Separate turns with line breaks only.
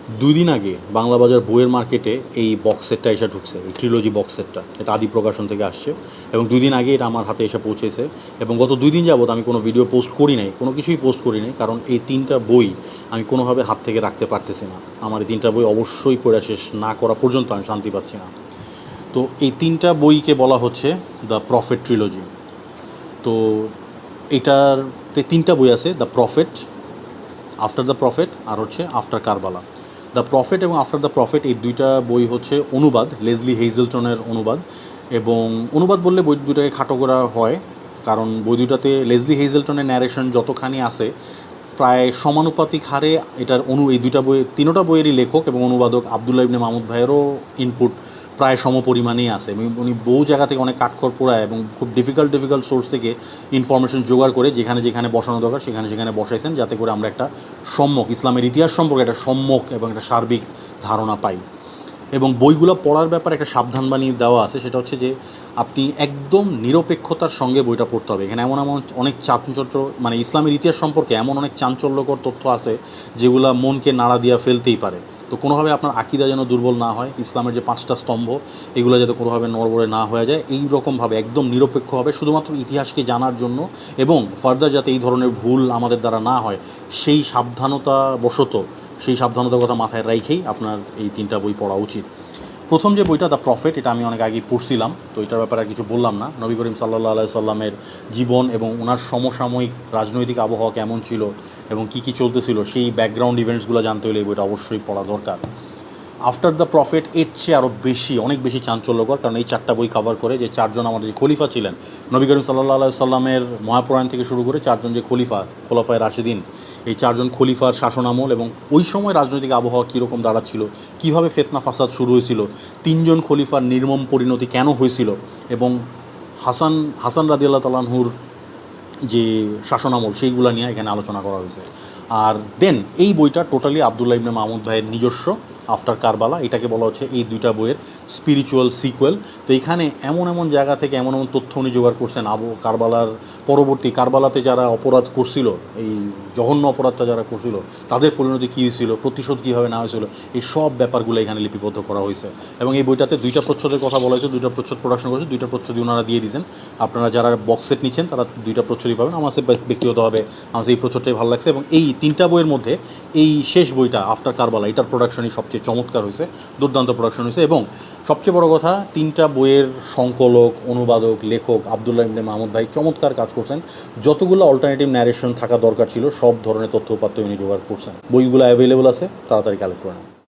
2 দিন আগে বাংলা বাজার বইয়ের মার্কেটে এই বক্স সেটটা এসে ঢুকছে, এই ট্রিলজি বক্স সেটটা। এটা আদি প্রকাশন থেকে আসছে এবং 2 দিন আগে এটা আমার হাতে এসে পৌঁছেছে। এবং গত 2 দিন যাবৎ আমি কোনো ভিডিও পোস্ট করি নাই, কোনো কিছুই পোস্ট করি নাই, কারণ এই 3টা বই আমি কোনোভাবে হাত থেকে রাখতে পারতেছি না। আমার এই 3টা বই অবশ্যই পড়া শেষ না করা পর্যন্ত আমি শান্তি পাচ্ছি না। তো এই 3টা বইকে বলা হচ্ছে দ্য প্রফেট ট্রিলজি। তো এটাতে 3টা বই আছে, the Prophet, after the Prophet আর হচ্ছে আফটার কারবালা। দ্য প্রফেট এবং আফটার দ্য প্রফেট এই 2টা বই হচ্ছে অনুবাদ, লেজলি হেইজেলটনের অনুবাদ। এবং অনুবাদ বললে বই দুটাকে খাটো করা হয়, কারণ বই দুটাতে লেজলি হেইজেলটনের ন্যারেশন যতখানি আছে প্রায় সমানুপাতিক হারে এটার এই 2টা বই, 3টা বইয়েরই লেখক এবং অনুবাদক আবদুল্লাহ ইবনে মাহমুদ ভাইয়েরও ইনপুট প্রায় সমপরিমাণেই আছে। উনি বহু জায়গা থেকে অনেক কাঠখড় পোড়ায় এবং খুব ডিফিকাল্ট সোর্স থেকে ইনফরমেশন জোগাড় করে যেখানে যেখানে বসানো দরকার সেখানে বসাইছেন, যাতে করে আমরা একটা সম্যক ইসলামের ইতিহাস সম্পর্কে একটা সম্যক এবং একটা সার্বিক ধারণা পাই। এবং বইগুলো পড়ার ব্যাপারে একটা সাবধানবাণী দেওয়া আছে, সেটা হচ্ছে যে আপনি একদম নিরপেক্ষতার সঙ্গে বইটা পড়তে হবে। এখানে এমন অনেক চাঞ্চল্য, মানে ইসলামের ইতিহাস সম্পর্কে এমন অনেক চাঞ্চল্যকর তথ্য আছে যেগুলো মনকে নাড়া দিয়া ফেলতেই পারে। তো কোনোভাবে আপনার আকিদা যেন দুর্বল না হয়, ইসলামের যে 5টা স্তম্ভ এগুলো যাতে কোনোভাবে নড়বড়ে না হয়ে যায়, এই রকমভাবে একদম নিরপেক্ষভাবে শুধুমাত্র ইতিহাসকে জানার জন্য এবং ফার্দার যাতে এই ধরনের ভুল আমাদের দ্বারা না হয় সেই সাবধানতার কথা মাথায় রেখেই আপনার এই 3টা বই পড়া উচিত। প্রথম যে বইটা দ্য প্রফেট, এটা আমি অনেক আগেই পড়ছিলাম, তো এটার ব্যাপারে আর কিছু বললাম না। নবী করিম সাল্লাল্লাহু আলাইহি সাল্লামের জীবন এবং ওনার সমসাময়িক রাজনৈতিক আবহাওয়া কেমন ছিল এবং কী কী চলতেছিল সেই ব্যাকগ্রাউন্ড ইভেন্টসগুলো জানতে হলে এই বইটা অবশ্যই পড়া দরকার। আফটার দ্য প্রফেট এর চেয়ে আরও অনেক বেশি চাঞ্চল্যকর, কারণ এই 4টা বই কভার করে যে 4জন আমাদের যে খলিফা ছিলেন নবী করিম সাল্লাল্লাহু আলাইহি সাল্লামের মহাপ্রয়াণ থেকে শুরু করে 4জন যে খোলাফায়ে রাশিদিন, এই 4জন খলিফার শাসনামল এবং ওই সময় রাজনৈতিক আবহাওয়া কীরকম দাঁড়াচ্ছিল, কীভাবে ফিতনা ফাসাদ শুরু হয়েছিল, 3জন খলিফার নির্মম পরিণতি কেন হয়েছিল এবং হাসান রাদিয়াল্লাহু তাআলা আনহুর যে শাসনামল সেইগুলো নিয়ে এখানে আলোচনা করা হয়েছে। আর দেন এই বইটা টোটালি আবদুল্লাহ ইবনে মাহমুদ ভাইয়ের নিজস্ব, আফটার কারবালা। এটাকে বলা হচ্ছে এই 2টা বইয়ের স্পিরিচুয়াল সিকুয়েল। তো এখানে এমন জায়গা থেকে এমন তথ্য উনি জোগাড় করছেন কারবালার পরবর্তী, কারবালাতে যারা অপরাধ করছিল, এই জঘন্য অপরাধটা যারা করছিল তাদের পরিণতি কী হয়েছিল, প্রতিশোধ কীভাবে না হয়েছিল, এই সব ব্যাপারগুলো এখানে লিপিবদ্ধ করা হয়েছে। এবং এই বইটাতে 2টা প্রচ্ছদের কথা বলা হয়েছে, 2টা প্রচ্ছদ প্রোডাকশন করেছে, 2টা প্রচ্ছদই ওনারা দিয়ে দিয়েছেন। আপনারা যারা বক্স সেট নিচ্ছেন তারা 2টা প্রচ্ছদই পাবেন। আমার ব্যক্তিগতভাবে আমার এই প্রচ্ছদটাই ভালো লাগছে এবং এই 3টা বইয়ের মধ্যে এই শেষ বইটা আফটার কারবালা, এটার প্রোডাকশনই সবচেয়ে চমৎকার হয়েছে, দুর্দান্ত প্রোডাকশন হয়েছে। এবং সবচেয়ে বড় কথা, 3টা বইয়ের সংকলক, অনুবাদক, লেখক আবদুল্লাহ ইবনে মাহমুদ ভাই চমৎকার কাজ করছেন। যতগুলো অল্টারনেটিভ ন্যারেশন থাকা দরকার ছিল সব ধরনের তথ্য উপাত্ত উনি জোগাড় করছেন। বইগুলো অ্যাভেলেবল আছে, তাড়াতাড়ি কালেক্ট করে নেন।